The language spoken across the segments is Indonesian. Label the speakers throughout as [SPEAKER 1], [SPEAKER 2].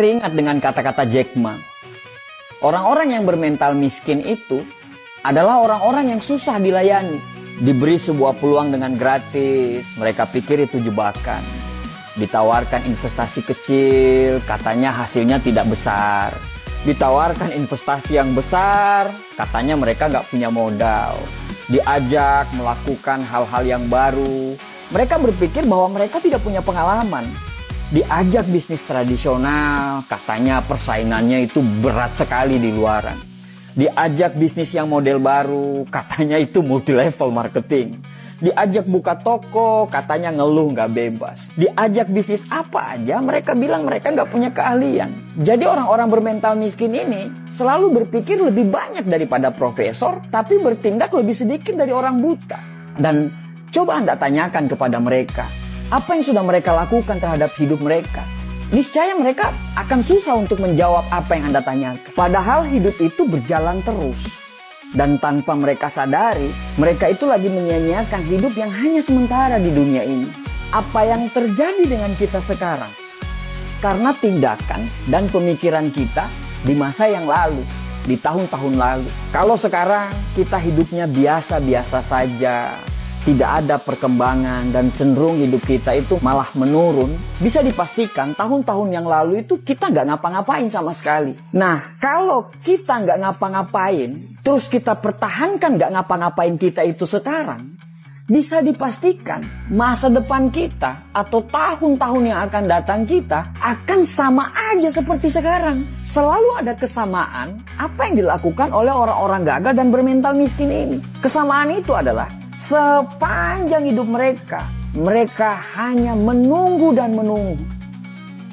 [SPEAKER 1] Teringat dengan kata-kata Jack Ma. Orang-orang yang bermental miskin itu adalah orang-orang yang susah dilayani. Diberi sebuah peluang dengan gratis, mereka pikir itu jebakan. Ditawarkan investasi kecil, katanya hasilnya tidak besar. Ditawarkan investasi yang besar, katanya mereka nggak punya modal. Diajak melakukan hal-hal yang baru, mereka berpikir bahwa mereka tidak punya pengalaman. Diajak bisnis tradisional, katanya persaingannya itu berat sekali di luaran. Diajak bisnis yang model baru, katanya itu multi level marketing. Diajak buka toko, katanya ngeluh nggak bebas. Diajak bisnis apa aja, mereka bilang mereka nggak punya keahlian. Jadi orang-orang bermental miskin ini selalu berpikir lebih banyak daripada profesor, tapi bertindak lebih sedikit dari orang buta. Dan coba Anda tanyakan kepada mereka, apa yang sudah mereka lakukan terhadap hidup mereka? Niscaya mereka akan susah untuk menjawab apa yang Anda tanyakan. Padahal hidup itu berjalan terus. Dan tanpa mereka sadari, mereka itu lagi menyia-nyiakan hidup yang hanya sementara di dunia ini. Apa yang terjadi dengan kita sekarang? Karena tindakan dan pemikiran kita di masa yang lalu, di tahun-tahun lalu. Kalau sekarang kita hidupnya biasa-biasa saja, tidak ada perkembangan dan cenderung hidup kita itu malah menurun, bisa dipastikan tahun-tahun yang lalu itu kita nggak ngapa-ngapain sama sekali. Nah, kalau kita nggak ngapa-ngapain, terus kita pertahankan nggak ngapa-ngapain kita itu sekarang, bisa dipastikan masa depan kita atau tahun-tahun yang akan datang kita akan sama aja seperti sekarang. Selalu ada kesamaan apa yang dilakukan oleh orang-orang gagal dan bermental miskin ini. Kesamaan itu adalah sepanjang hidup mereka, mereka hanya menunggu dan menunggu.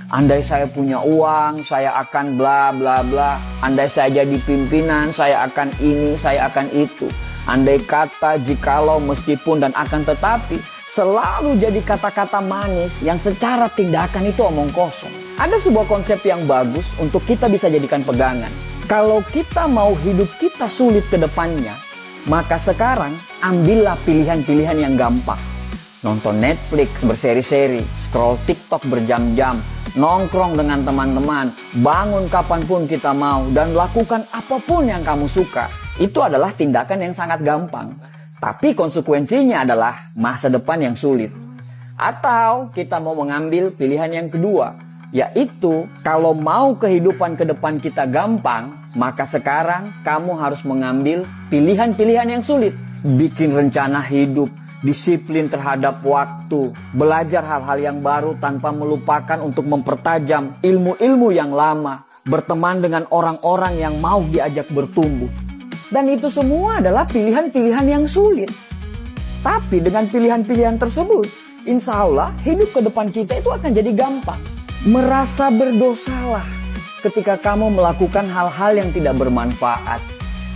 [SPEAKER 1] Andai saya punya uang, saya akan bla bla bla. Andai saya jadi pimpinan, saya akan ini, saya akan itu. Andai kata, jikalau, meskipun, dan akan tetapi, selalu jadi kata-kata manis yang secara tindakan itu omong kosong. Ada sebuah konsep yang bagus untuk kita bisa jadikan pegangan. Kalau kita mau hidup kita sulit ke depannya, maka sekarang ambillah pilihan-pilihan yang gampang. Nonton Netflix berseri-seri, scroll TikTok berjam-jam, nongkrong dengan teman-teman, bangun kapanpun kita mau, dan lakukan apapun yang kamu suka. Itu adalah tindakan yang sangat gampang. Tapi konsekuensinya adalah masa depan yang sulit. Atau kita mau mengambil pilihan yang kedua, yaitu kalau mau kehidupan ke depan kita gampang, maka sekarang kamu harus mengambil pilihan-pilihan yang sulit. Bikin rencana hidup, disiplin terhadap waktu, belajar hal-hal yang baru tanpa melupakan untuk mempertajam ilmu-ilmu yang lama, berteman dengan orang-orang yang mau diajak bertumbuh. Dan itu semua adalah pilihan-pilihan yang sulit. Tapi dengan pilihan-pilihan tersebut, insya Allah hidup ke depan kita itu akan jadi gampang. Merasa berdosalah ketika kamu melakukan hal-hal yang tidak bermanfaat.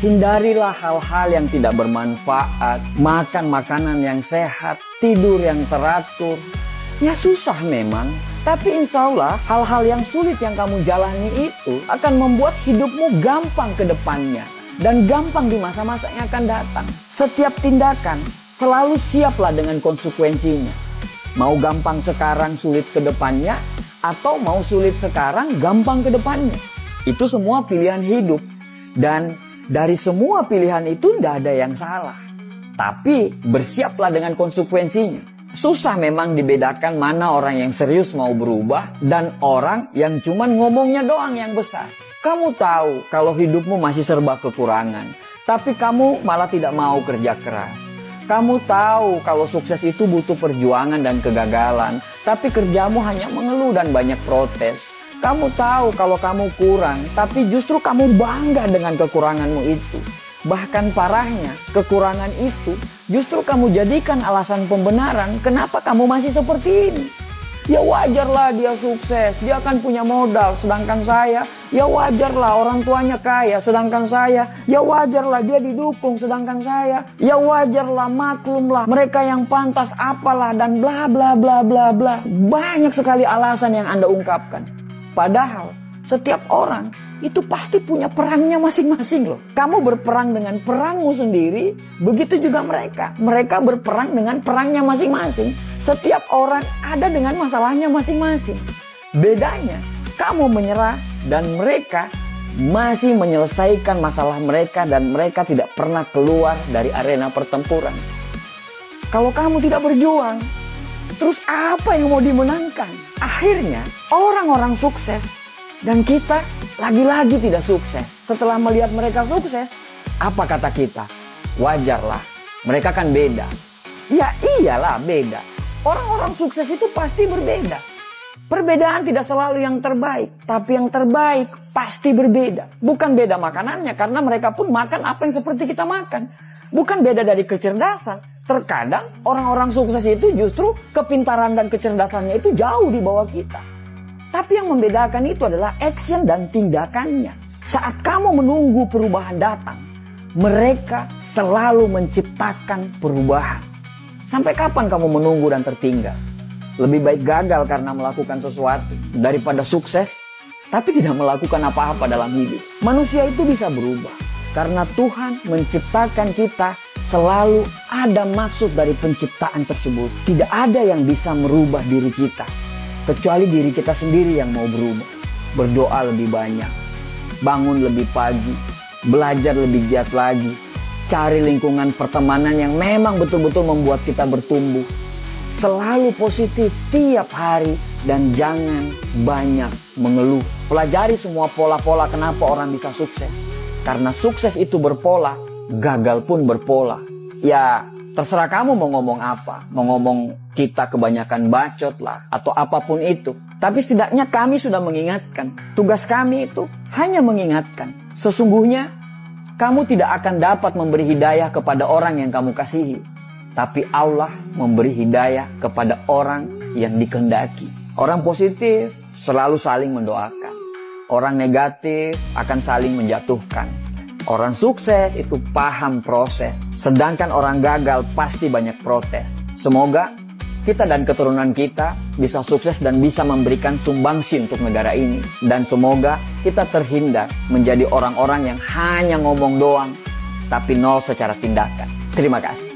[SPEAKER 1] Hindarilah hal-hal yang tidak bermanfaat. Makan makanan yang sehat, tidur yang teratur. Ya susah memang, tapi insya Allah hal-hal yang sulit yang kamu jalani itu akan membuat hidupmu gampang ke depannya. Dan gampang di masa-masa yang akan datang. Setiap tindakan selalu siaplah dengan konsekuensinya. Mau gampang sekarang, sulit ke depannya, atau mau sulit sekarang, gampang ke depannya. Itu semua pilihan hidup. Dan dari semua pilihan itu tidak ada yang salah. Tapi bersiaplah dengan konsekuensinya. Susah memang dibedakan mana orang yang serius mau berubah dan orang yang cuma ngomongnya doang yang besar. Kamu tahu kalau hidupmu masih serba kekurangan, tapi kamu malah tidak mau kerja keras. Kamu tahu kalau sukses itu butuh perjuangan dan kegagalan, tapi kerjamu hanya mengeluh dan banyak protes. Kamu tahu kalau kamu kurang, tapi justru kamu bangga dengan kekuranganmu itu. Bahkan parahnya, kekurangan itu justru kamu jadikan alasan pembenaran kenapa kamu masih seperti ini. Ya wajarlah dia sukses, dia akan punya modal, sedangkan saya, ya wajarlah orang tuanya kaya, sedangkan saya, ya wajarlah dia didukung, sedangkan saya, ya wajarlah maklumlah mereka yang pantas apalah dan bla bla bla bla bla. Banyak sekali alasan yang Anda ungkapkan. Padahal setiap orang itu pasti punya perangnya masing-masing loh. Kamu berperang dengan perangmu sendiri, begitu juga mereka. Mereka berperang dengan perangnya masing-masing. Setiap orang ada dengan masalahnya masing-masing. Bedanya, kamu menyerah dan mereka masih menyelesaikan masalah mereka dan mereka tidak pernah keluar dari arena pertempuran. Kalau kamu tidak berjuang, terus apa yang mau dimenangkan? Akhirnya orang-orang sukses dan kita lagi-lagi tidak sukses. Setelah melihat mereka sukses, apa kata kita? Wajarlah, mereka kan beda. Ya iyalah beda. Orang-orang sukses itu pasti berbeda. Perbedaan tidak selalu yang terbaik, tapi yang terbaik pasti berbeda. Bukan beda makanannya, karena mereka pun makan apa yang seperti kita makan. Bukan beda dari kecerdasan. Terkadang orang-orang sukses itu justru kepintaran dan kecerdasannya itu jauh di bawah kita. Tapi yang membedakan itu adalah action dan tindakannya. Saat kamu menunggu perubahan datang, mereka selalu menciptakan perubahan. Sampai kapan kamu menunggu dan tertinggal? Lebih baik gagal karena melakukan sesuatu daripada sukses tapi tidak melakukan apa-apa dalam hidup. Manusia itu bisa berubah karena Tuhan menciptakan kita. Selalu ada maksud dari penciptaan tersebut. Tidak ada yang bisa merubah diri kita kecuali diri kita sendiri yang mau berubah. Berdoa lebih banyak, bangun lebih pagi, belajar lebih giat lagi, cari lingkungan pertemanan yang memang betul-betul membuat kita bertumbuh. Selalu positif tiap hari dan jangan banyak mengeluh. Pelajari semua pola-pola kenapa orang bisa sukses. Karena sukses itu berpola, gagal pun berpola. Ya terserah kamu mau ngomong apa. Mau ngomong kita kebanyakan bacot lah atau apapun itu. Tapi setidaknya kami sudah mengingatkan. Tugas kami itu hanya mengingatkan. Sesungguhnya kamu tidak akan dapat memberi hidayah kepada orang yang kamu kasihi. Tapi Allah memberi hidayah kepada orang yang dikehendaki. Orang positif selalu saling mendoakan. Orang negatif akan saling menjatuhkan. Orang sukses itu paham proses, sedangkan orang gagal pasti banyak protes. Semoga kita dan keturunan kita bisa sukses dan bisa memberikan sumbangsi untuk negara ini. Dan semoga kita terhindar menjadi orang-orang yang hanya ngomong doang, tapi nol secara tindakan. Terima kasih.